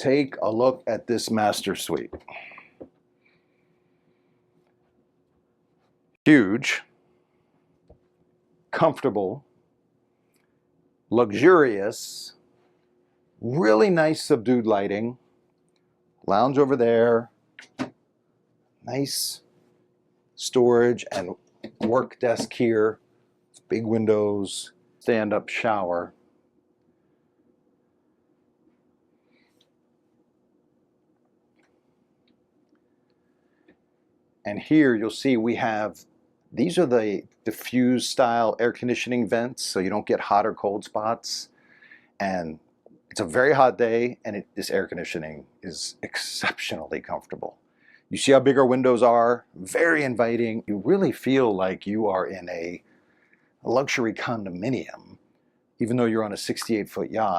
Take a look at this master suite. Huge, comfortable, luxurious, really nice subdued lighting, lounge over there, nice storage and work desk here, big windows, stand-up shower. And here you'll see we have, these are the diffuse style air conditioning vents, so you don't get hot or cold spots. And it's a very hot day, and this air conditioning is exceptionally comfortable. You see how big our windows are, very inviting. You really feel like you are in a luxury condominium, even though you're on a 68-foot yacht.